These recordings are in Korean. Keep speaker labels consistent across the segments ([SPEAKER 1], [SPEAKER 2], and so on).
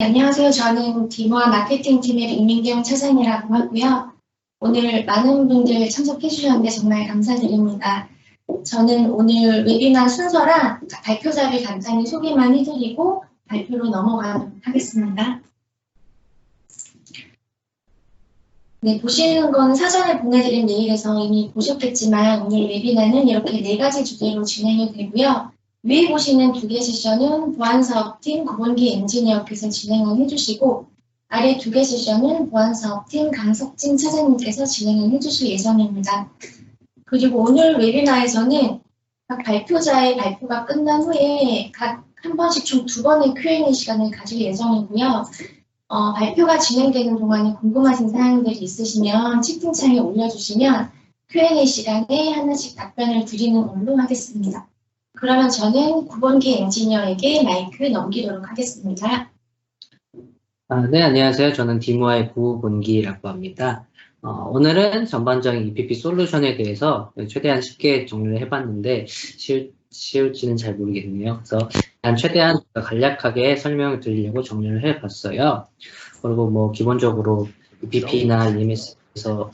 [SPEAKER 1] 안녕하세요. 저는 디모아 마케팅팀의 임민경 차장이라고 하고요. 오늘 많은 분들 참석해 주셨는데 정말 감사드립니다. 저는 오늘 웨비나 순서랑 발표자를 간단히 소개만 해드리고 발표로 넘어가도록 하겠습니다. 네, 보시는 건 사전에 보내드린 메일에서 이미 보셨겠지만 오늘 웨비나는 이렇게 4가지 주제로 진행이 되고요. 위에 보시는 2개 세션은 보안사업팀 구본기 엔지니어께서 진행을 해주시고 아래 2개 세션은 보안사업팀 강석진 차장님께서 진행을 해주실 예정입니다. 그리고 오늘 웨비나에서는 각 발표자의 발표가 끝난 후에 각 한 번씩 총 2번의 Q&A 시간을 가질 예정이고요. 발표가 진행되는 동안에 궁금하신 사항들이 있으시면 채팅창에 올려주시면 Q&A 시간에 하나씩 답변을 드리는 걸로 하겠습니다. 그러면 저는 구본기 엔지니어에게 마이크 넘기도록 하겠습니다.
[SPEAKER 2] 네, 안녕하세요. 저는 디모아의 구본기라고 합니다. 오늘은 전반적인 EPP 솔루션에 대해서 최대한 쉽게 정리를 해봤는데 쉬울지는 잘 모르겠네요. 그래서 최대한 간략하게 설명을 드리려고 정리를 해봤어요. 그리고 뭐 기본적으로 EPP나 EMS에서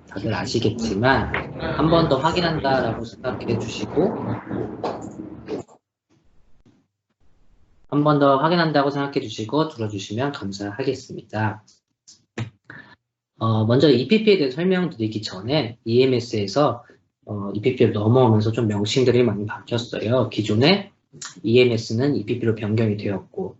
[SPEAKER 2] 다들 아시겠지만 한 번 더 확인한다라고 생각해 주시고 한 번 더 확인한다고 생각해 주시고 들어주시면 감사하겠습니다. 먼저 EPP에 대해 설명드리기 전에 EMS에서 EPP를 넘어오면서 좀 명칭들이 많이 바뀌었어요. 기존에 EMS는 EPP로 변경이 되었고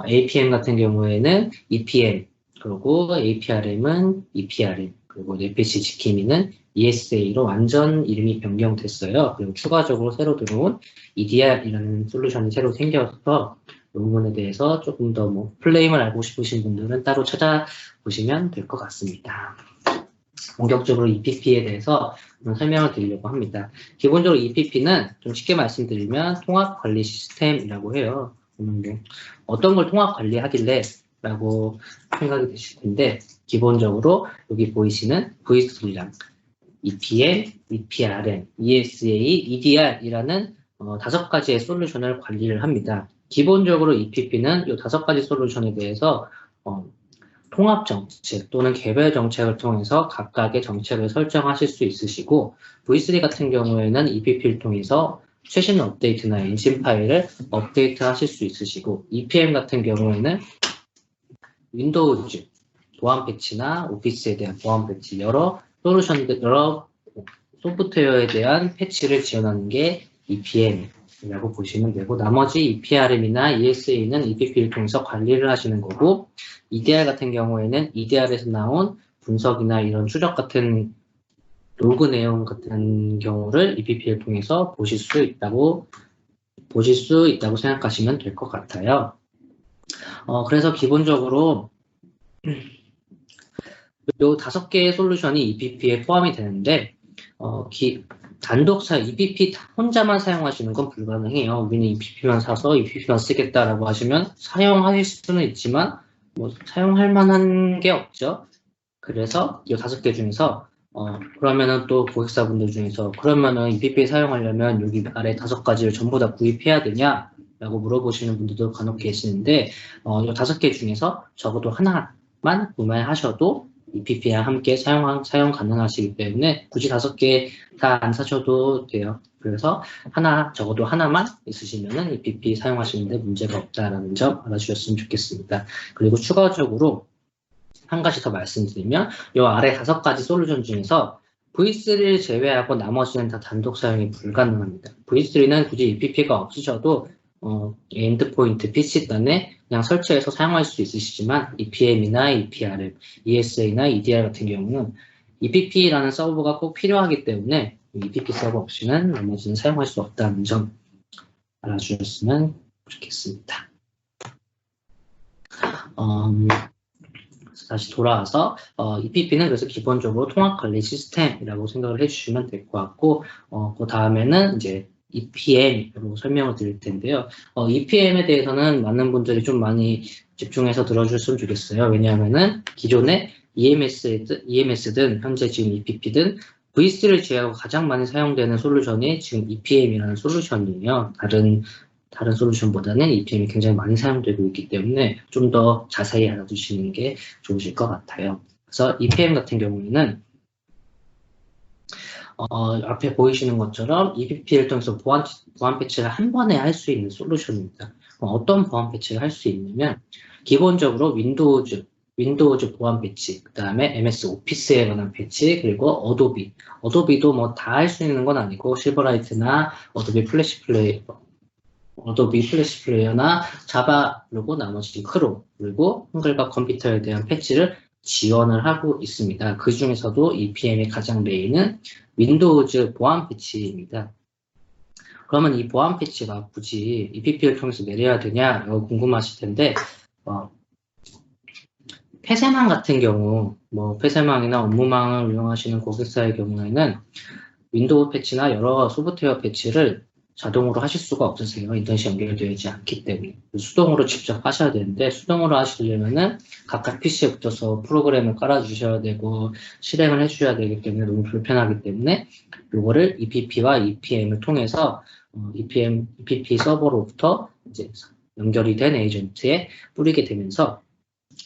[SPEAKER 2] APM 같은 경우에는 EPM, 그리고 APRM은 EPRM, 그리고 FPC 지킴이는 ESA로 완전 이름이 변경됐어요. 그리고 추가적으로 새로 들어온 EDR이라는 솔루션이 새로 생겨서 이 부분에 대해서 조금 더 플레임을 알고 싶으신 분들은 따로 찾아보시면 될 것 같습니다. 본격적으로 EPP에 대해서 설명을 드리려고 합니다. 기본적으로 EPP는 좀 쉽게 말씀드리면 통합관리 시스템이라고 해요. 어떤 걸 통합관리하길래 라고 생각이 되실 텐데 기본적으로 여기 보이시는 V3랑 EPM, EPRM, ESA, EDR이라는 5가지의 솔루션을 관리를 합니다. 기본적으로 EPP는 이 5가지 솔루션에 대해서 통합 정책 또는 개별 정책을 통해서 각각의 정책을 설정하실 수 있으시고 V3 같은 경우에는 EPP를 통해서 최신 업데이트나 엔진 파일을 업데이트 하실 수 있으시고 EPM 같은 경우에는 윈도우즈 보안 패치나 오피스에 대한 보안 패치 여러 소프트웨어에 대한 패치를 지원하는 게 EPM이라고 보시면 되고 나머지 EPRM이나 ESA는 EPP를 통해서 관리를 하시는 거고 EDR 같은 경우에는 EDR에서 나온 분석이나 이런 추적 같은 로그 내용 같은 경우를 EPP를 통해서 보실 수 있다고 생각하시면 될 것 같아요. 그래서 기본적으로 요 5개의 솔루션이 EPP에 포함이 되는데 단독 EPP 혼자만 사용하시는 건 불가능해요. 우리는 EPP만 사서 EPP만 쓰겠다라고 하시면 사용하실 수는 있지만 사용할 만한 게 없죠. 그래서 이 5개 중에서 그러면은 또 고객사분들 중에서 그러면은 EPP 사용하려면 여기 아래 5가지를 전부 다 구입해야 되냐? 라고 물어보시는 분들도 간혹 계시는데 이 5개 중에서 적어도 하나만 구매하셔도 EPP와 함께 사용 가능하시기 때문에 굳이 5개 다 안 사셔도 돼요. 그래서 적어도 하나만 있으시면은 EPP 사용하시는데 문제가 없다라는 점 알아주셨으면 좋겠습니다. 그리고 추가적으로 한 가지 더 말씀드리면 이 아래 5가지 솔루션 중에서 V3를 제외하고 나머지는 다 단독 사용이 불가능합니다. V3는 굳이 EPP가 없으셔도 엔드포인트 PC단에 그냥 설치해서 사용할 수 있으시지만 EPM이나 EPRM, ESA나 EDR 같은 경우는 EPP라는 서버가 꼭 필요하기 때문에 EPP 서버 없이는 나머지는 사용할 수 없다는 점 알아주셨으면 좋겠습니다. 다시 돌아와서 EPP는 그래서 기본적으로 통합관리 시스템이라고 생각을 해주시면 될 것 같고 그 다음에는 이제 EPM으로 설명을 드릴 텐데요. EPM에 대해서는 많은 분들이 좀 많이 집중해서 들어주셨으면 좋겠어요. 왜냐하면은 기존에 EMS든 현재 지금 EPP든 V3를 제외하고 가장 많이 사용되는 솔루션이 지금 EPM이라는 솔루션이에요. 다른 다른 솔루션보다는 EPM이 굉장히 많이 사용되고 있기 때문에 좀 더 자세히 알아두시는 게 좋으실 것 같아요. 그래서 EPM 같은 경우에는 앞에 보이시는 것처럼 EPP를 통해서 보안 패치를 한 번에 할 수 있는 솔루션입니다. 어떤 보안 패치를 할 수 있냐면 기본적으로 윈도우즈 보안 패치, 그 다음에 MS 오피스에 관한 패치, 그리고 어도비도 뭐 다 할 수 있는 건 아니고 실버라이트나 어도비 플래시 플레이어나 자바, 그리고 나머지 크롬, 그리고 한글과 컴퓨터에 대한 패치를 지원을 하고 있습니다. 그 중에서도 EPM의 가장 메인은 윈도우즈 보안 패치입니다. 그러면 이 보안 패치가 굳이 EPP를 통해서 내려야 되냐라고 궁금하실 텐데, 폐쇄망 같은 경우, 폐쇄망이나 업무망을 이용하시는 고객사의 경우에는 윈도우 패치나 여러 소프트웨어 패치를 자동으로 하실 수가 없으세요. 인터넷이 연결되어 있지 않기 때문에. 수동으로 직접 하셔야 되는데, 수동으로 하시려면은 각각 PC에 붙여서 프로그램을 깔아주셔야 되고, 실행을 해주셔야 되기 때문에 너무 불편하기 때문에, 이거를 EPP와 EPM을 통해서, EPP 서버로부터 이제 연결이 된 에이전트에 뿌리게 되면서,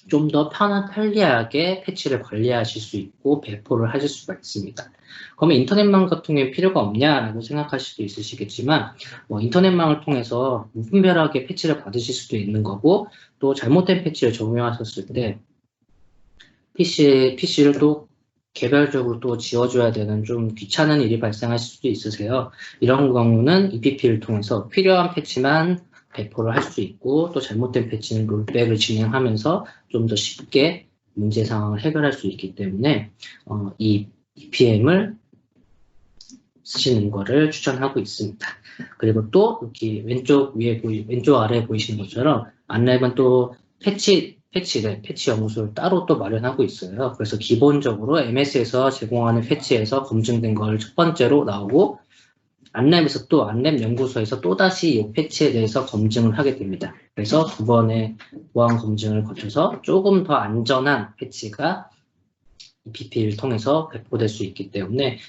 [SPEAKER 2] 좀 더 편리하게 패치를 관리하실 수 있고 배포를 하실 수가 있습니다. 그러면 인터넷망 같은 게 필요가 없냐라고 생각하실 수도 있으시겠지만 인터넷망을 통해서 무분별하게 패치를 받으실 수도 있는 거고 또 잘못된 패치를 적용하셨을 때 PC를 또 개별적으로 또 지워줘야 되는 좀 귀찮은 일이 발생하실 수도 있으세요. 이런 경우는 EPP를 통해서 필요한 패치만 배포를 할 수 있고 또 잘못된 패치는 롤백을 진행하면서 좀 더 쉽게 문제 상황을 해결할 수 있기 때문에 이 EPM을 쓰시는 거를 추천하고 있습니다. 그리고 또 여기 왼쪽 아래에 보이시는 것처럼 안랩은 또 패치 연구소를 따로 또 마련하고 있어요. 그래서 기본적으로 MS에서 제공하는 패치에서 검증된 걸 첫 번째로 나오고 안랩에서 또 안랩 연구소에서 또다시 이 패치에 대해서 검증을 하게 됩니다. 그래서 두 번의 보안 검증을 거쳐서 조금 더 안전한 패치가 EPP를 통해서 배포될 수 있기 때문에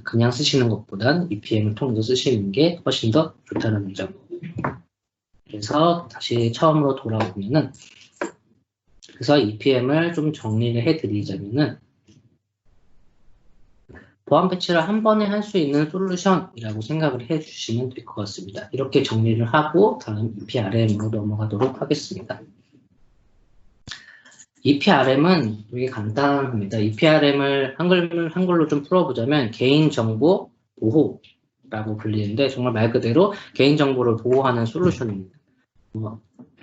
[SPEAKER 2] 그냥 쓰시는 것보단 EPM을 통해서 쓰시는 게 훨씬 더 좋다는 점. 그래서 다시 처음으로 돌아오면은 그래서 EPM을 좀 정리를 해드리자면은 보안 패치를 한 번에 할 수 있는 솔루션이라고 생각을 해주시면 될 것 같습니다. 이렇게 정리를 하고 다음 EPRM으로 넘어가도록 하겠습니다. EPRM은 되게 간단합니다. EPRM을 한글로 좀 풀어보자면 개인정보 보호라고 불리는데 정말 말 그대로 개인정보를 보호하는 솔루션입니다.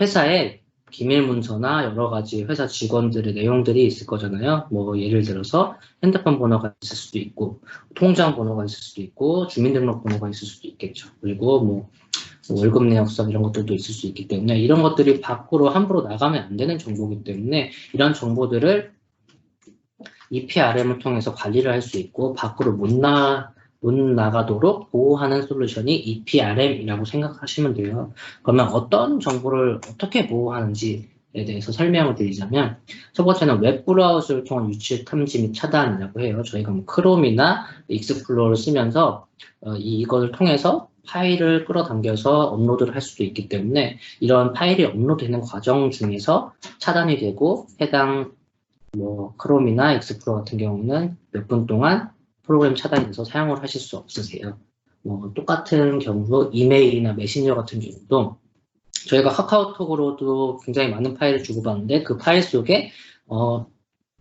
[SPEAKER 2] 회사에 기밀 문서나 여러 가지 회사 직원들의 내용들이 있을 거잖아요. 예를 들어서 핸드폰 번호가 있을 수도 있고, 통장 번호가 있을 수도 있고, 주민등록 번호가 있을 수도 있겠죠. 그리고 월급 내역서 이런 것들도 있을 수 있기 때문에 이런 것들이 밖으로 함부로 나가면 안 되는 정보이기 때문에 이런 정보들을 EPRM을 통해서 관리를 할 수 있고 밖으로 못 나가도록 보호하는 솔루션이 EPRM이라고 생각하시면 돼요. 그러면 어떤 정보를 어떻게 보호하는지에 대해서 설명을 드리자면 첫 번째는 웹브라우저를 통한 유출 탐지 및 차단이라고 해요. 저희가 크롬이나 익스플로러를 쓰면서 이걸 통해서 파일을 끌어당겨서 업로드를 할 수도 있기 때문에 이런 파일이 업로드되는 과정 중에서 차단이 되고 해당 크롬이나 익스플로러 같은 경우는 몇 분 동안 프로그램 차단이 돼서 사용을 하실 수 없으세요. 똑같은 경우로 이메일이나 메신저 같은 경우도 저희가 카카오톡으로도 굉장히 많은 파일을 주고받는데 그 파일 속에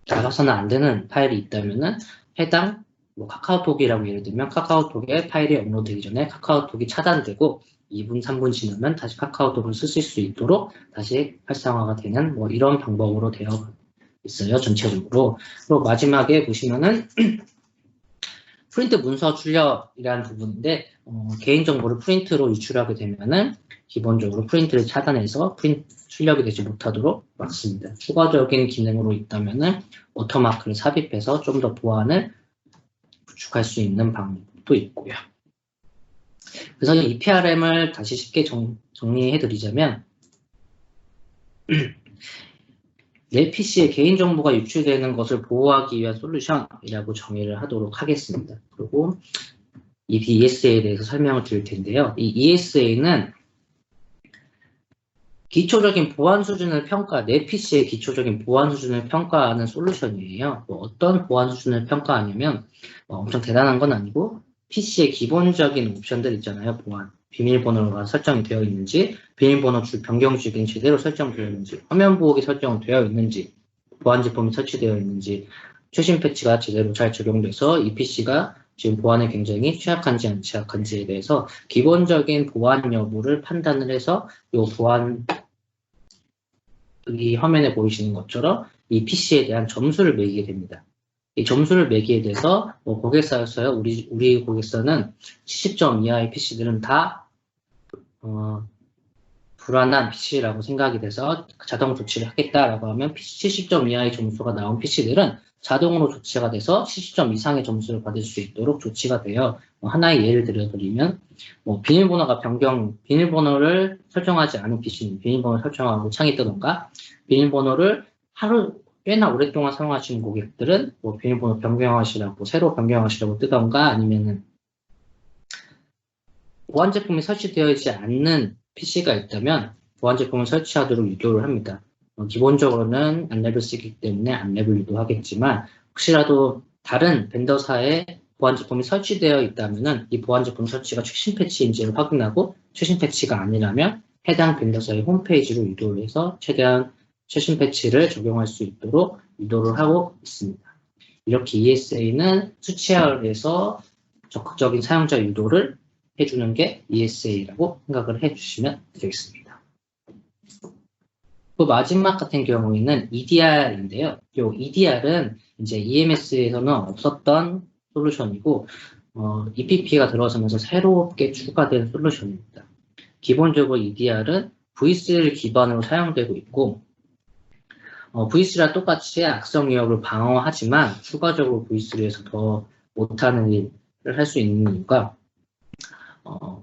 [SPEAKER 2] 나가서는 안 되는 파일이 있다면은 해당 카카오톡이라고 예를 들면 카카오톡에 파일이 업로드되기 전에 카카오톡이 차단되고 2분, 3분 지나면 다시 카카오톡을 쓰실 수 있도록 다시 활성화가 되는 이런 방법으로 되어 있어요. 전체적으로. 그리고 마지막에 보시면은 프린트 문서 출력이라는 부분인데 개인정보를 프린트로 유출하게 되면은 기본적으로 프린트를 차단해서 출력이 되지 못하도록 막습니다. 추가적인 기능으로 있다면은 워터마크를 삽입해서 좀 더 보안을 구축할 수 있는 방법도 있고요. 그래서 EPRM을 다시 쉽게 정리해드리자면 내 PC에 개인정보가 유출되는 것을 보호하기 위한 솔루션이라고 정의를 하도록 하겠습니다. 그리고 이 ESA에 대해서 설명을 드릴 텐데요. 이 ESA는 기초적인 보안 수준을 내 PC의 기초적인 보안 수준을 평가하는 솔루션이에요. 뭐 어떤 보안 수준을 평가하냐면, 엄청 대단한 건 아니고, PC의 기본적인 옵션들 있잖아요. 보안. 비밀번호가 설정이 되어 있는지, 비밀번호 변경 주기는 제대로 설정되어 있는지, 화면 보호기 설정되어 있는지, 보안 제품이 설치되어 있는지, 최신 패치가 제대로 잘 적용돼서 이 PC가 지금 보안에 굉장히 취약한지 안 취약한지에 대해서 기본적인 보안 여부를 판단을 해서 이 보안 이 화면에 보이시는 것처럼 이 PC에 대한 점수를 매기게 됩니다. 이 점수를 매기게 돼서 뭐 고객사였어요. 우리 고객사는 70점 이하의 PC들은 다 불안한 PC라고 생각이 돼서 자동 조치를 하겠다라고 하면 70점 이하의 점수가 나온 PC들은 자동으로 조치가 돼서 70점 이상의 점수를 받을 수 있도록 조치가 돼요. 하나의 예를 들어드리면 비밀번호를 설정하지 않은 PC는 비밀번호를 설정하고 창이 뜨던가 비밀번호를 꽤나 오랫동안 사용하시는 고객들은 뭐 비밀번호 변경하시라고 새로 변경하시라고 뜨던가 아니면은 보안 제품이 설치되어 있지 않는 PC가 있다면 보안 제품을 설치하도록 유도를 합니다. 기본적으로는 안랩을 쓰기 때문에 안랩을 유도하겠지만 혹시라도 다른 벤더사의 보안 제품이 설치되어 있다면 이 보안 제품 설치가 최신 패치인지를 확인하고 최신 패치가 아니라면 해당 벤더사의 홈페이지로 유도를 해서 최대한 최신 패치를 적용할 수 있도록 유도를 하고 있습니다. 이렇게 ESA는 수치화해서 적극적인 사용자 유도를 해주는 게 ESA라고 생각을 해주시면 되겠습니다. 또 마지막 같은 경우에는 EDR인데요. 이 EDR은 이제 EMS에서는 없었던 솔루션이고 EPP가 들어서면서 새롭게 추가된 솔루션입니다. 기본적으로 EDR은 V3를 기반으로 사용되고 있고 V3랑 똑같이 악성 위협을 방어하지만 추가적으로 V3에서 더 못하는 일을 할 수 있는 이유가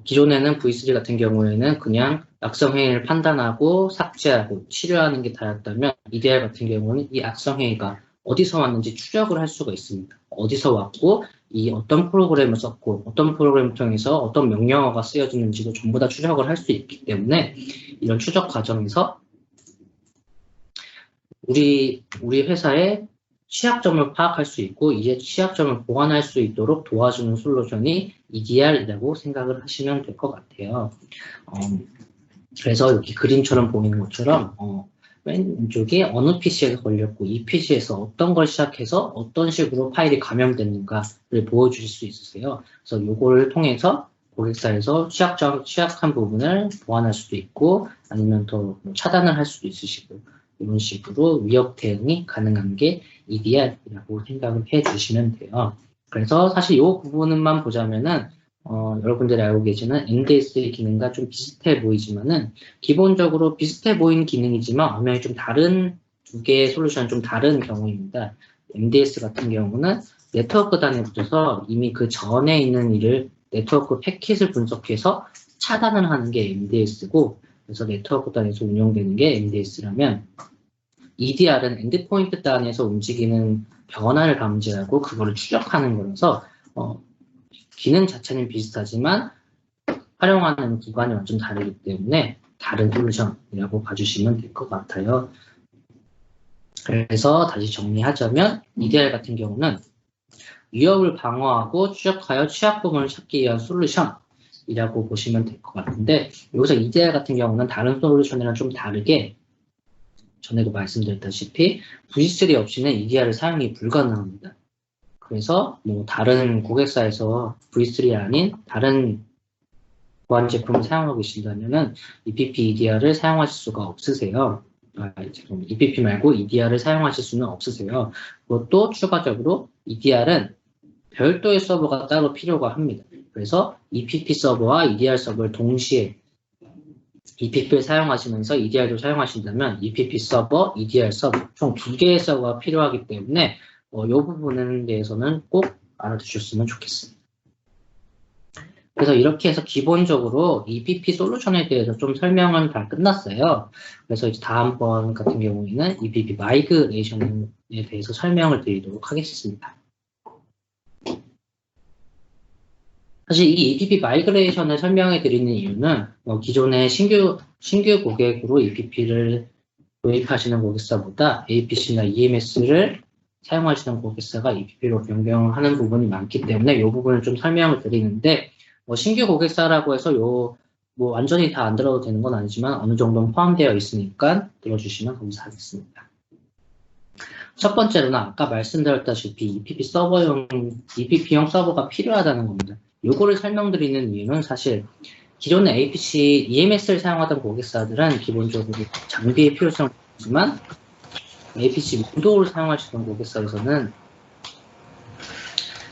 [SPEAKER 2] 기존에는 V3 같은 경우에는 그냥 악성 행위를 판단하고 삭제하고 치료하는 게 다였다면 EDR 같은 경우는 이 악성 행위가 어디서 왔는지 추적을 할 수가 있습니다. 어디서 왔고 이 어떤 프로그램을 썼고 어떤 프로그램을 통해서 어떤 명령어가 쓰여지는지도 전부 다 추적을 할 수 있기 때문에 이런 추적 과정에서 우리 회사의 취약점을 파악할 수 있고 이제 취약점을 보완할 수 있도록 도와주는 솔루션이 EDR이라고 생각을 하시면 될 것 같아요. 그래서 이렇게 그림처럼 보이는 것처럼 왼쪽에 어느 PC에서 걸렸고 이 PC에서 어떤 걸 시작해서 어떤 식으로 파일이 감염됐는가를 보여주실 수 있으세요. 그래서 이걸 통해서 고객사에서 취약한 부분을 보완할 수도 있고 아니면 더 차단을 할 수도 있으시고 이런 식으로 위협 대응이 가능한 게 EDR이라고 생각을 해 주시면 돼요. 그래서 사실 이 부분만 보자면은 여러분들이 알고 계시는 MDS의 기능과 좀 비슷해 보이지만은 기본적으로 비슷해 보이는 기능이지만 분명히 좀 다른 두 개의 솔루션은 좀 다른 경우입니다. MDS 같은 경우는 네트워크 단에 붙여서 이미 그 전에 있는 일을 네트워크 패킷을 분석해서 차단을 하는 게 MDS고 그래서 네트워크 단에서 운영되는 게 MDS라면 EDR은 엔드포인트 단에서 움직이는 변화를 감지하고 그거를 추적하는 거라서 기능 자체는 비슷하지만 활용하는 기관이 완전 다르기 때문에 다른 솔루션이라고 봐주시면 될 것 같아요. 그래서 다시 정리하자면 EDR 같은 경우는 위협을 방어하고 추적하여 취약 부분을 찾기 위한 솔루션이라고 보시면 될 것 같은데 여기서 EDR 같은 경우는 다른 솔루션이랑 좀 다르게 전에도 말씀드렸다시피 V3 없이는 EDR을 사용이 불가능합니다. 그래서 뭐 다른 고객사에서 V3 아닌 다른 보안 제품을 사용하고 계신다면은 EPP EDR을 사용하실 수가 없으세요. EPP 말고 EDR을 사용하실 수는 없으세요. 그것도 추가적으로 EDR은 별도의 서버가 따로 필요가 합니다. 그래서 EPP 서버와 EDR 서버를 동시에 EPP를 사용하시면서 EDR도 사용하신다면 EPP 서버, EDR 서버 총 2개의 서버가 필요하기 때문에 이 부분에 대해서는 꼭 알아두셨으면 좋겠습니다. 그래서 이렇게 해서 기본적으로 EPP 솔루션에 대해서 좀 설명은 다 끝났어요. 그래서 이제 다음번 같은 경우에는 EPP 마이그레이션에 대해서 설명을 드리도록 하겠습니다. 사실 이 EPP 마이그레이션을 설명해 드리는 이유는 기존의 신규 고객으로 EPP를 도입하시는 고객사보다 APC나 EMS를 사용하시는 고객사가 EPP로 변경하는 부분이 많기 때문에 이 부분을 좀 설명을 드리는데 신규 고객사라고 해서 완전히 다 안 들어도 되는 건 아니지만 어느 정도는 포함되어 있으니까 들어주시면 감사하겠습니다. 첫 번째로는 아까 말씀드렸다시피 EPP용 서버가 필요하다는 겁니다. 요거를 설명드리는 이유는 사실 기존의 APC, EMS를 사용하던 고객사들은 기본적으로 장비의 필요성이 있지만 APC 윈도우를 사용하시던 고객사에서는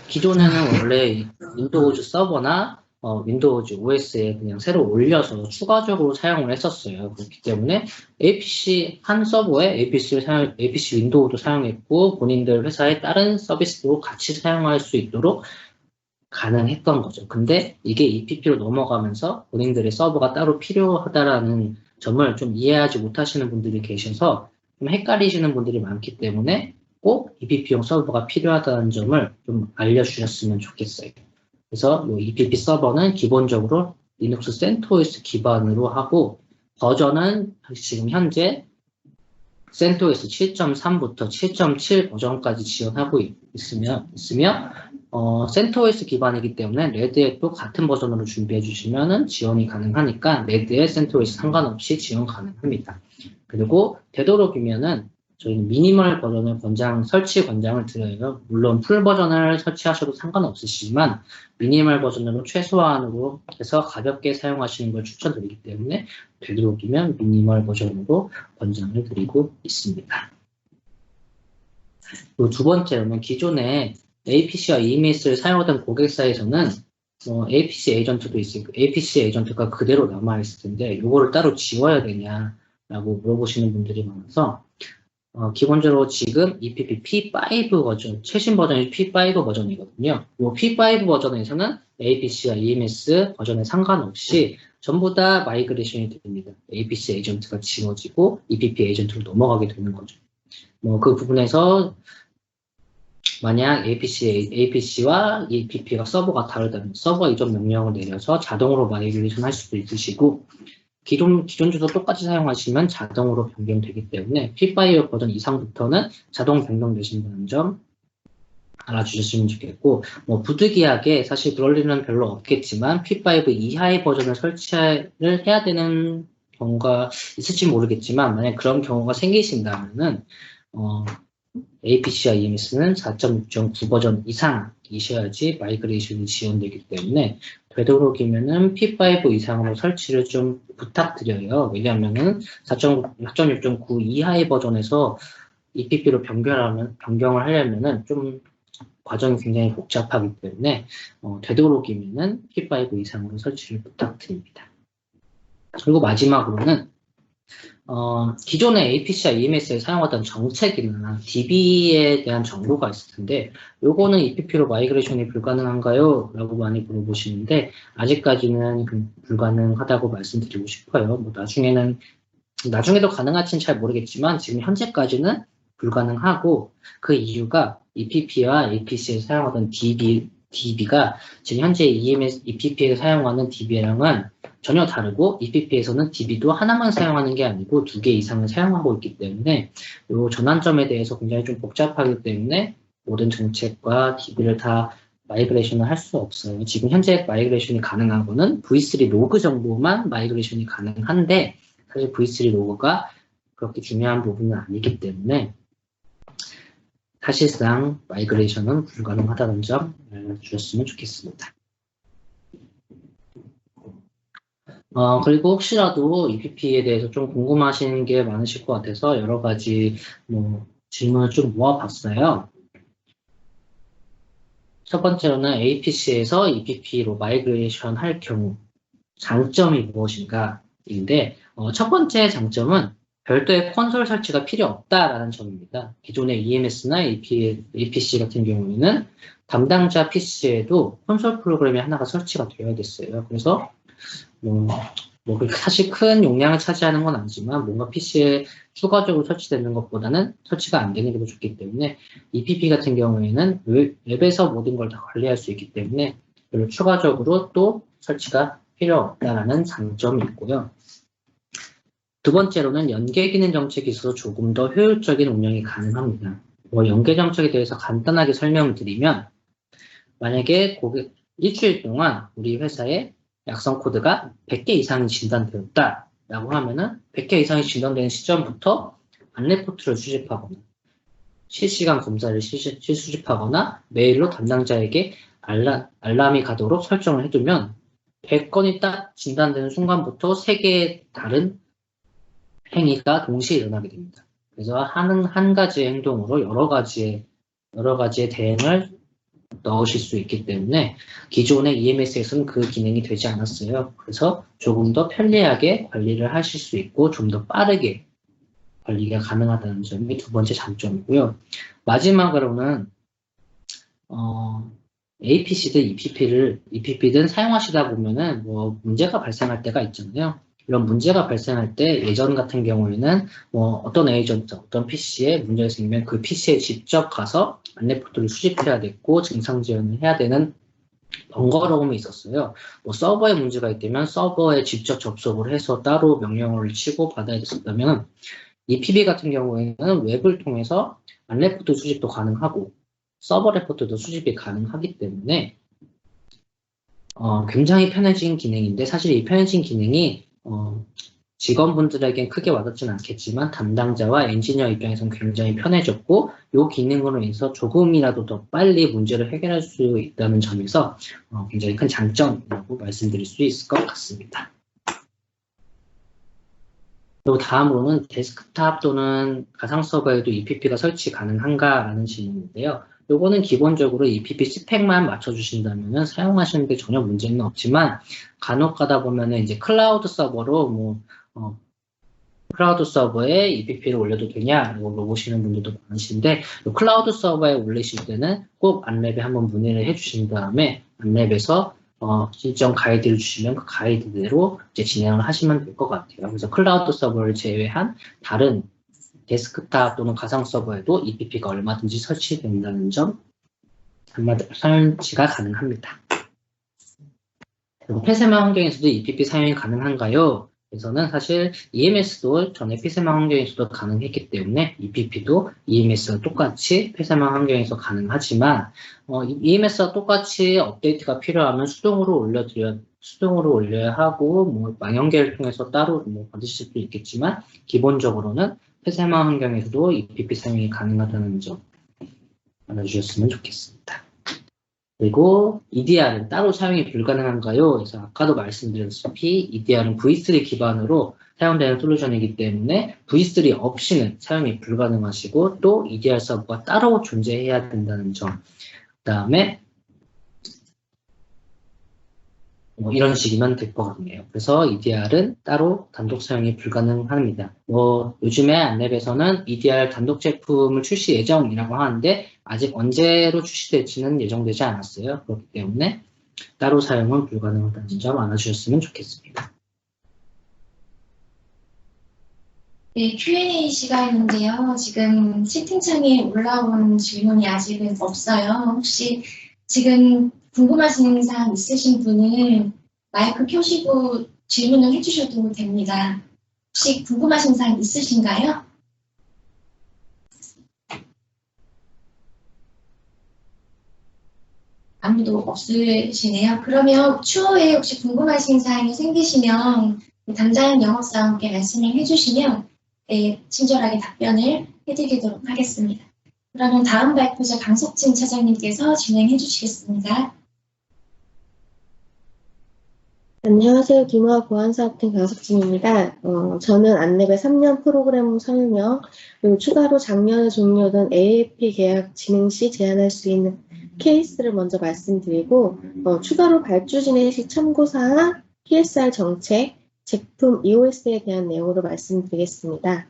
[SPEAKER 2] 기존에는 원래 윈도우즈 서버나 윈도우즈 OS에 그냥 새로 올려서 추가적으로 사용을 했었어요. 그렇기 때문에 APC 한 서버에 APC 윈도우도 사용했고 본인들 회사의 다른 서비스도 같이 사용할 수 있도록 가능했던 거죠. 근데 이게 EPP로 넘어가면서 본인들의 서버가 따로 필요하다라는 점을 좀 이해하지 못하시는 분들이 계셔서 좀 헷갈리시는 분들이 많기 때문에 꼭 EPP용 서버가 필요하다는 점을 좀 알려주셨으면 좋겠어요. 그래서 이 EPP 서버는 기본적으로 리눅스 CentOS 기반으로 하고 버전은 지금 현재 CentOS 7.3부터 7.7 버전까지 지원하고 있으며 CentOS 기반이기 때문에 레드햇도 같은 버전으로 준비해 주시면 지원이 가능하니까 레드햇, CentOS 상관없이 지원 가능합니다. 그리고 되도록이면은 저희는 미니멀 버전을 설치 권장을 드려요. 물론 풀 버전을 설치하셔도 상관없으시지만 미니멀 버전으로 최소한으로 해서 가볍게 사용하시는 걸 추천드리기 때문에 되도록이면 미니멀 버전으로 권장을 드리고 있습니다. 그리고 두 번째로는 기존에 APC와 EMS를 사용하던 고객사에서는 APC 에이전트도 있으니까 APC 에이전트가 그대로 남아있을 텐데 이거를 따로 지워야 되냐라고 물어보시는 분들이 많아서 기본적으로 지금 EPP P5 버전, 최신 버전이 P5 버전이거든요. 이 P5 버전에서는 APC와 EMS 버전에 상관없이 전부 다 마이그레이션이 됩니다. APC 에이전트가 지워지고 EPP 에이전트로 넘어가게 되는 거죠. 그 부분에서 만약 APC와 EPP가 서버가 다르다면 서버 이전 명령을 내려서 자동으로 마이그레이션 할 수도 있으시고 기존 주소 똑같이 사용하시면 자동으로 변경되기 때문에 P5 버전 이상부터는 자동 변경되신다는 점 알아주셨으면 좋겠고 부득이하게 사실 그럴 일은 별로 없겠지만 P5 이하의 버전을 설치를 해야 되는 경우가 있을지 모르겠지만 만약 그런 경우가 생기신다면은 APC와 EMS는 4.6.9 버전 이상이셔야지 마이그레이션이 지원되기 때문에 되도록이면은 P5 이상으로 설치를 좀 부탁드려요. 왜냐하면은 4.6.9 이하의 버전에서 EPP로 변경을 하려면은 좀 과정이 굉장히 복잡하기 때문에 되도록이면은 P5 이상으로 설치를 부탁드립니다. 그리고 마지막으로는 기존의 APC와 EMS에 사용하던 정책이나 DB에 대한 정보가 있을 텐데 요거는 EPP로 마이그레이션이 불가능한가요? 라고 많이 물어보시는데 아직까지는 불가능하다고 말씀드리고 싶어요. 나중에도 가능할지는 잘 모르겠지만 지금 현재까지는 불가능하고 그 이유가 EPP와 APC에 사용하던 DB가 지금 현재 EPP에 사용하는 DB랑은 전혀 다르고 EPP에서는 DB도 하나만 사용하는 게 아니고 2개 이상을 사용하고 있기 때문에 이 전환점에 대해서 굉장히 좀 복잡하기 때문에 모든 정책과 DB를 다 마이그레이션을 할 수 없어요. 지금 현재 마이그레이션이 가능한 거는 V3 로그 정도만 마이그레이션이 가능한데 사실 V3 로그가 그렇게 중요한 부분은 아니기 때문에 사실상 마이그레이션은 불가능하다는 점 알려주셨으면 좋겠습니다. 그리고 혹시라도 EPP에 대해서 좀 궁금하신 게 많으실 것 같아서 여러 가지 질문을 좀 모아봤어요. 첫 번째로는 APC에서 EPP로 마이그레이션 할 경우 장점이 무엇인가인데 첫 번째 장점은 별도의 콘솔 설치가 필요 없다라는 점입니다. 기존의 EMS나 APC 같은 경우에는 담당자 PC에도 콘솔 프로그램이 하나가 설치가 되어야 됐어요. 그래서 사실 큰 용량을 차지하는 건 아니지만 뭔가 PC에 추가적으로 설치되는 것보다는 설치가 안 되는 게 더 좋기 때문에 EPP 같은 경우에는 웹에서 모든 걸 다 관리할 수 있기 때문에 별로 추가적으로 또 설치가 필요 없다라는 장점이 있고요. 두 번째로는 연계 기능 정책이 있어서 조금 더 효율적인 운영이 가능합니다. 연계 정책에 대해서 간단하게 설명드리면, 만약에 고객 일주일 동안 우리 회사에 약성 코드가 100개 이상이 진단되었다라고 하면은 100개 이상이 진단되는 시점부터 안레포트를 수집하거나 실시간 검사를 수집하거나 메일로 담당자에게 알람이 가도록 설정을 해두면 100건이 딱 진단되는 순간부터 3개의 다른 행위가 동시에 일어나게 됩니다. 그래서 한 가지의 행동으로 여러 가지의 대응을 넣으실 수 있기 때문에 기존의 EMS에서는 그 기능이 되지 않았어요. 그래서 조금 더 편리하게 관리를 하실 수 있고 좀 더 빠르게 관리가 가능하다는 점이 두 번째 장점이고요. 마지막으로는 APC든 EPP든 사용하시다 보면은 문제가 발생할 때가 있잖아요. 이런 문제가 발생할 때 예전 같은 경우에는 어떤 에이전트, 어떤 PC에 문제가 생기면 그 PC에 직접 가서 안레포트를 수집해야 됐고 증상 지원을 해야 되는 번거로움이 있었어요. 서버에 문제가 있다면 서버에 직접 접속을 해서 따로 명령어를 치고 받아야 됐었다면 EPB 같은 경우에는 웹을 통해서 안레포트 수집도 가능하고 서버 레포트도 수집이 가능하기 때문에 굉장히 편해진 기능인데 사실 이 편해진 기능이 직원분들에겐 크게 와닿지는 않겠지만 담당자와 엔지니어 입장에서는 굉장히 편해졌고 이 기능으로 인해서 조금이라도 더 빨리 문제를 해결할 수 있다는 점에서 굉장히 큰 장점이라고 말씀드릴 수 있을 것 같습니다. 그리고 다음으로는 데스크탑 또는 가상 서버에도 EPP가 설치 가능한가라는 질문인데요. 요거는 기본적으로 EPP 스펙만 맞춰주신다면 사용하시는 데 전혀 문제는 없지만 간혹 가다 보면은 이제 클라우드 서버로 클라우드 서버에 EPP를 올려도 되냐 이거 물어보시는 분들도 많으신데 클라우드 서버에 올리실 때는 꼭 안랩에 한번 문의를 해주신 다음에 안랩에서 일정 가이드를 주시면 그 가이드대로 이제 진행을 하시면 될 것 같아요. 그래서 클라우드 서버를 제외한 다른 데스크탑 또는 가상 서버에도 EPP가 얼마든지 설치된다는 점, 설치가 가능합니다. 그리고 폐쇄망 환경에서도 EPP 사용이 가능한가요? 그래서는 사실 EMS도 전에 폐쇄망 환경에서도 가능했기 때문에 EPP도 EMS와 똑같이 폐쇄망 환경에서 가능하지만 EMS와 똑같이 업데이트가 필요하면 수동으로 올려야 하고 망연계를 통해서 따로 받으실 수도 있겠지만 기본적으로는 폐쇄망 환경에서도 EPP 사용이 가능하다는 점 알아주셨으면 좋겠습니다. 그리고 EDR은 따로 사용이 불가능한가요? 그래서 아까도 말씀드렸다시피 EDR은 V3 기반으로 사용되는 솔루션이기 때문에 V3 없이는 사용이 불가능하시고 또 EDR 서버가 따로 존재해야 된다는 점. 그 다음에 이런 식이면 될 것 같네요. 그래서 EDR은 따로 단독 사용이 불가능합니다. 요즘에 안랩에서는 EDR 단독 제품을 출시 예정이라고 하는데 아직 언제로 출시될지는 예정되지 않았어요. 그렇기 때문에 따로 사용은 불가능하다는 점 알아주셨으면 좋겠습니다.
[SPEAKER 1] 네, Q&A 시간인데요. 지금 채팅창에 올라온 질문이 아직은 없어요. 혹시 지금 궁금하신 사항 있으신 분은 마이크 켜시고 질문을 해주셔도 됩니다. 혹시 궁금하신 사항 있으신가요? 아무도 없으시네요. 그러면 추후에 혹시 궁금하신 사항이 생기시면 담당 영업사원께 말씀을 해주시면 친절하게 답변을 해드리도록 하겠습니다. 그러면 다음 발표자 강석진 차장님께서 진행해 주시겠습니다.
[SPEAKER 3] 안녕하세요. 기노와 보안사업팀 강석진입니다. 저는 안랩의 3년 프로그램 설명, 그리고 추가로 작년에 종료된 AAP 계약 진행 시 제안할 수 있는 케이스를 먼저 말씀드리고, 추가로 발주 진행 시 참고사항, PSR 정책, 제품 EOS에 대한 내용으로 말씀드리겠습니다.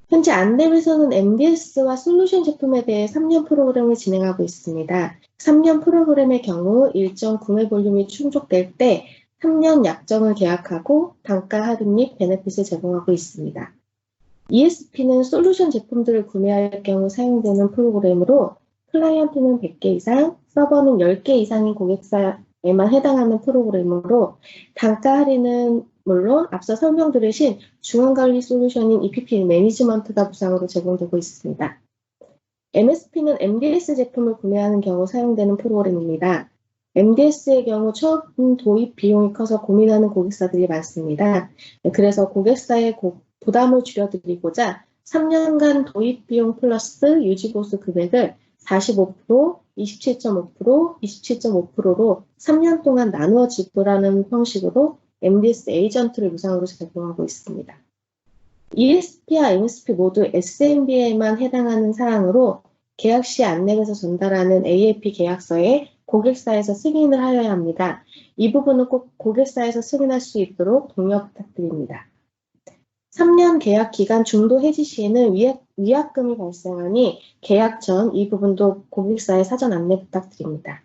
[SPEAKER 3] 현재 안랩에서는 MDS와 솔루션 제품에 대해 3년 프로그램을 진행하고 있습니다. 3년 프로그램의 경우 일정 구매 볼륨이 충족될 때 3년 약정을 계약하고 단가 할인 및 베네핏을 제공하고 있습니다. ESP는 솔루션 제품들을 구매할 경우 사용되는 프로그램으로 클라이언트는 100개 이상, 서버는 10개 이상인 고객사에만 해당하는 프로그램으로 단가 할인은 물론 앞서 설명드리신 중앙관리 솔루션인 EPP 매니지먼트가 무상으로 제공되고 있습니다. MSP는 MDS 제품을 구매하는 경우 사용되는 프로그램입니다. MDS의 경우 처음 도입 비용이 커서 고민하는 고객사들이 많습니다. 그래서 고객사의 부담을 줄여드리고자 3년간 도입 비용 플러스 유지보수 금액을 45%, 27.5%, 27.5%로 3년 동안 나누어 지불하는 형식으로 MDS 에이전트를 무상으로 제공하고 있습니다. ESP와 MSP 모두 SMB에만 해당하는 사항으로 계약 시 안내에서 전달하는 AAP 계약서에 고객사에서 승인을 하여야 합니다. 이 부분은 꼭 고객사에서 승인할 수 있도록 독려 부탁드립니다. 3년 계약 기간 중도 해지 시에는 위약금이 발생하니 계약 전 이 부분도 고객사에 사전 안내 부탁드립니다.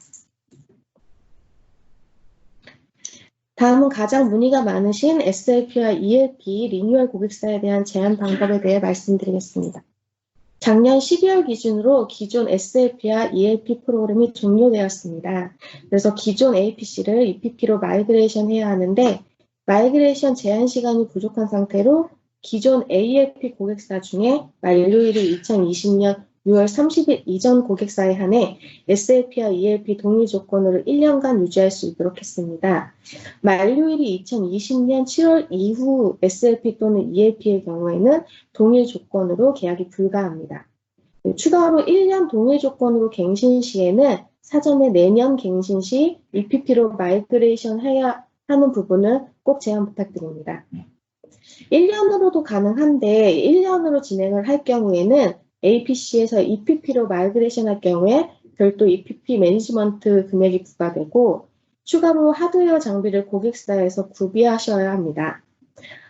[SPEAKER 3] 다음은 가장 문의가 많으신 SLP와 ELP 리뉴얼 고객사에 대한 제한 방법에 대해 말씀드리겠습니다. 작년 12월 기준으로 기존 SLP와 ELP 프로그램이 종료되었습니다. 그래서 기존 APC를 EPP로 마이그레이션 해야 하는데 마이그레이션 제한 시간이 부족한 상태로 기존 ALP 고객사 중에 만료일이 2020년 6월 30일 이전 고객사에 한해 SLP와 ELP 동일 조건으로 1년간 유지할 수 있도록 했습니다. 만료일이 2020년 7월 이후 SLP 또는 ELP의 경우에는 동일 조건으로 계약이 불가합니다. 추가로 1년 동일 조건으로 갱신 시에는 사전에 내년 갱신 시 EPP로 마이그레이션 해야 하는 부분을 꼭 제한 부탁드립니다. 1년으로도 가능한데 1년으로 진행을 할 경우에는 APC에서 EPP로 마이그레이션 할 경우에 별도 EPP 매니지먼트 금액이 부과되고 추가로 하드웨어 장비를 고객사에서 구비하셔야 합니다.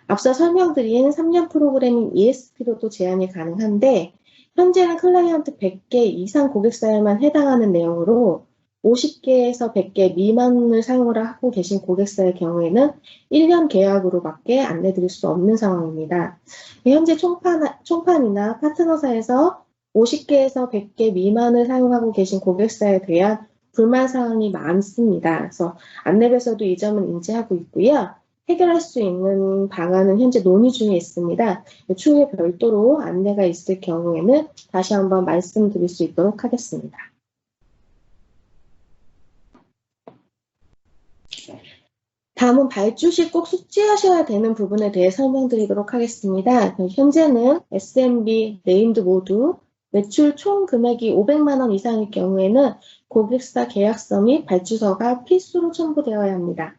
[SPEAKER 3] 앞서 설명드린 3년 프로그램인 ESP로도 제한이 가능한데 현재는 클라이언트 100개 이상 고객사에만 해당하는 내용으로 50개에서 100개 미만을 사용을 하고 계신 고객사의 경우에는 1년 계약으로밖에 안내드릴 수 없는 상황입니다. 현재 총판이나 파트너사에서 50개에서 100개 미만을 사용하고 계신 고객사에 대한 불만 사항이 많습니다. 그래서 안내에서도 이 점은 인지하고 있고요. 해결할 수 있는 방안은 현재 논의 중에 있습니다. 추후에 별도로 안내가 있을 경우에는 다시 한번 말씀드릴 수 있도록 하겠습니다. 다음은 발주 시 꼭 숙지하셔야 되는 부분에 대해 설명드리도록 하겠습니다. 현재는 SMB, 네임드 모두 매출 총 금액이 500만 원 이상일 경우에는 고객사 계약서 및 발주서가 필수로 첨부되어야 합니다.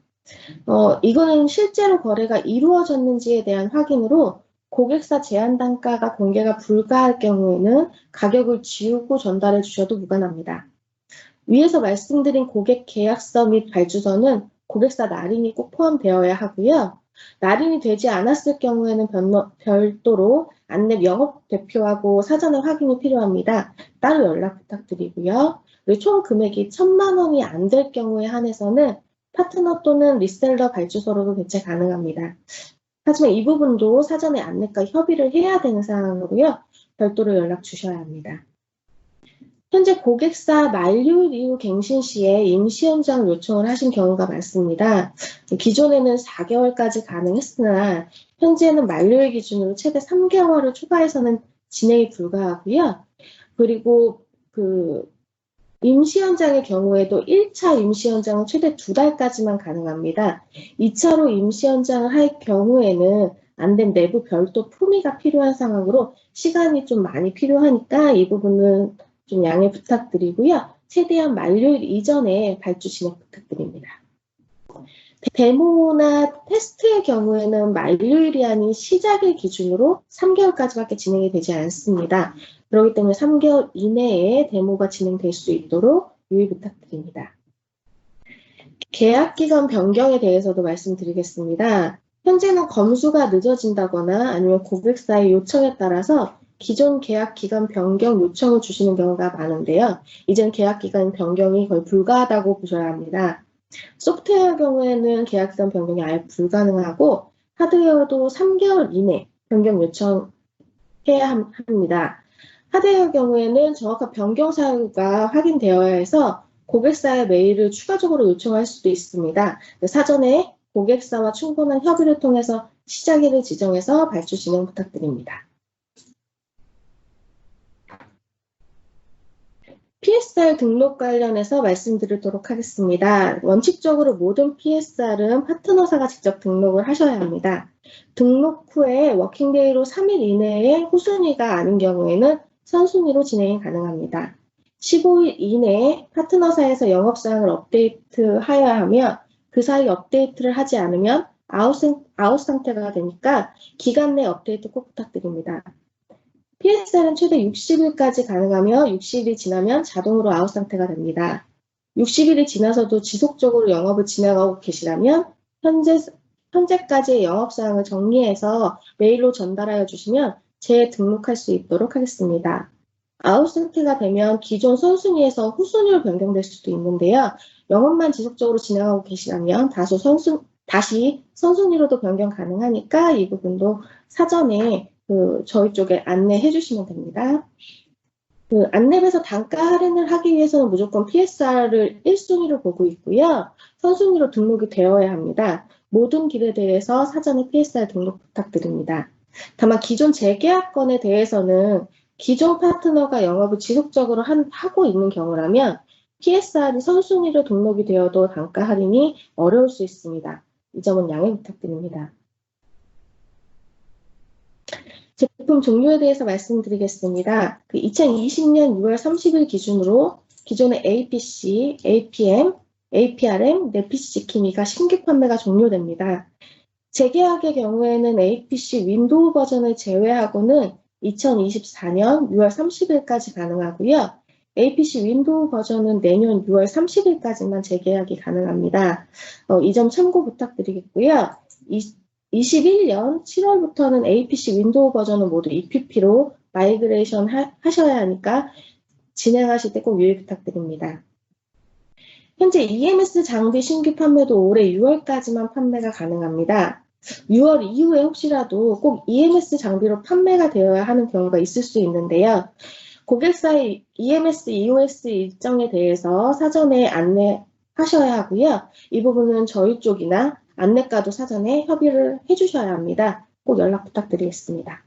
[SPEAKER 3] 이거는 실제로 거래가 이루어졌는지에 대한 확인으로 고객사 제한 단가가 공개가 불가할 경우에는 가격을 지우고 전달해 주셔도 무관합니다. 위에서 말씀드린 고객 계약서 및 발주서는 고객사 날인이 꼭 포함되어야 하고요. 날인이 되지 않았을 경우에는 별도로 안내 영업 대표하고 사전에 확인이 필요합니다. 따로 연락 부탁드리고요. 총 금액이 1,000만 원이 안 될 경우에 한해서는 파트너 또는 리셀러 발주서로도 대체 가능합니다. 하지만 이 부분도 사전에 안내과 협의를 해야 되는 사항으로요. 별도로 연락 주셔야 합니다. 현재 고객사 만료일 이후 갱신 시에 임시 연장 요청을 하신 경우가 많습니다. 기존에는 4개월까지 가능했으나 현재는 만료일 기준으로 최대 3개월을 추가해서는 진행이 불가하고요. 그리고 임시 연장의 경우에도 1차 임시 연장은 최대 2달까지만 가능합니다. 2차로 임시 연장을 할 경우에는 안 된 내부 별도 품위가 필요한 상황으로 시간이 좀 많이 필요하니까 이 부분은 좀 양해 부탁드리고요. 최대한 만료일 이전에 발주 진행 부탁드립니다. 데모나 테스트의 경우에는 만료일이 아닌 시작일 기준으로 3개월까지밖에 진행이 되지 않습니다. 그렇기 때문에 3개월 이내에 데모가 진행될 수 있도록 유의 부탁드립니다. 계약기간 변경에 대해서도 말씀드리겠습니다. 현재는 검수가 늦어진다거나 아니면 고객사의 요청에 따라서 기존 계약 기간 변경 요청을 주시는 경우가 많은데요. 이제는 계약 기간 변경이 거의 불가하다고 보셔야 합니다. 소프트웨어 경우에는 계약 기간 변경이 아예 불가능하고 하드웨어도 3개월 이내 변경 요청해야 합니다. 하드웨어 경우에는 정확한 변경 사유가 확인되어야 해서 고객사의 메일을 추가적으로 요청할 수도 있습니다. 사전에 고객사와 충분한 협의를 통해서 시작일을 지정해서 발주 진행 부탁드립니다. PSR 등록 관련해서 말씀드리도록 하겠습니다. 원칙적으로 모든 PSR은 파트너사가 직접 등록을 하셔야 합니다. 등록 후에 워킹데이로 3일 이내에 후순위가 아닌 경우에는 선순위로 진행이 가능합니다. 15일 이내에 파트너사에서 영업사항을 업데이트하여야 하며 그 사이 업데이트를 하지 않으면 아웃 상태가 되니까 기간 내 업데이트 꼭 부탁드립니다. PSR은 최대 60일까지 가능하며 60일이 지나면 자동으로 아웃 상태가 됩니다. 60일이 지나서도 지속적으로 영업을 진행하고 계시다면 현재까지의 영업사항을 정리해서 메일로 전달하여 주시면 재등록할 수 있도록 하겠습니다. 아웃 상태가 되면 기존 선순위에서 후순위로 변경될 수도 있는데요. 영업만 지속적으로 진행하고 계시다면 다시 선순위로도 변경 가능하니까 이 부분도 사전에 저희 쪽에 안내해 주시면 됩니다. 안랩에서 단가 할인을 하기 위해서는 무조건 PSR을 1순위로 보고 있고요. 선순위로 등록이 되어야 합니다. 모든 길에 대해서 사전에 PSR 등록 부탁드립니다. 다만 기존 재계약건에 대해서는 기존 파트너가 영업을 지속적으로 하고 있는 경우라면 PSR이 선순위로 등록이 되어도 단가 할인이 어려울 수 있습니다. 이 점은 양해 부탁드립니다. 제품 종류에 대해서 말씀드리겠습니다. 2020년 6월 30일 기준으로 기존의 APC, APM, APRM, 네피시 키미가 신규 판매가 종료됩니다. 재계약의 경우에는 APC 윈도우 버전을 제외하고는 2024년 6월 30일까지 가능하고요. APC 윈도우 버전은 내년 6월 30일까지만 재계약이 가능합니다. 이 점 참고 부탁드리겠고요. 21년 7월부터는 APC 윈도우 버전은 모두 EPP로 마이그레이션 하셔야 하니까 진행하실 때 꼭 유의 부탁드립니다. 현재 EMS 장비 신규 판매도 올해 6월까지만 판매가 가능합니다. 6월 이후에 혹시라도 꼭 EMS 장비로 판매가 되어야 하는 경우가 있을 수 있는데요. 고객사의 EMS, EOS 일정에 대해서 사전에 안내하셔야 하고요. 이 부분은 저희 쪽이나 안내과도 사전에 협의를 해주셔야 합니다. 꼭 연락 부탁드리겠습니다.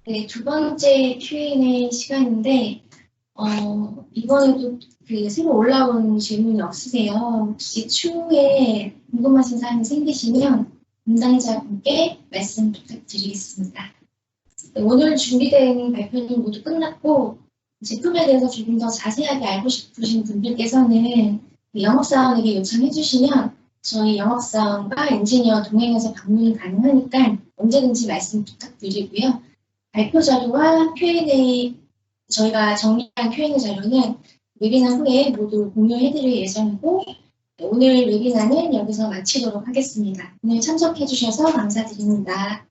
[SPEAKER 1] 네, 두 번째 Q&A 시간인데, 이번에도 새로 올라온 질문이 없으세요? 혹시 추후에 궁금하신 사항이 생기시면 담당자분께 말씀 부탁드리겠습니다. 네, 오늘 준비된 발표는 모두 끝났고, 제품에 대해서 조금 더 자세하게 알고 싶으신 분들께서는 영업사원에게 요청해 주시면 저희 영업사원과 엔지니어 동행해서 방문이 가능하니까 언제든지 말씀 부탁드리고요. 발표 자료와 Q&A, 저희가 정리한 Q&A 자료는 웨비나 후에 모두 공유해드릴 예정이고, 오늘 웨비나는 여기서 마치도록 하겠습니다. 오늘 참석해 주셔서 감사드립니다.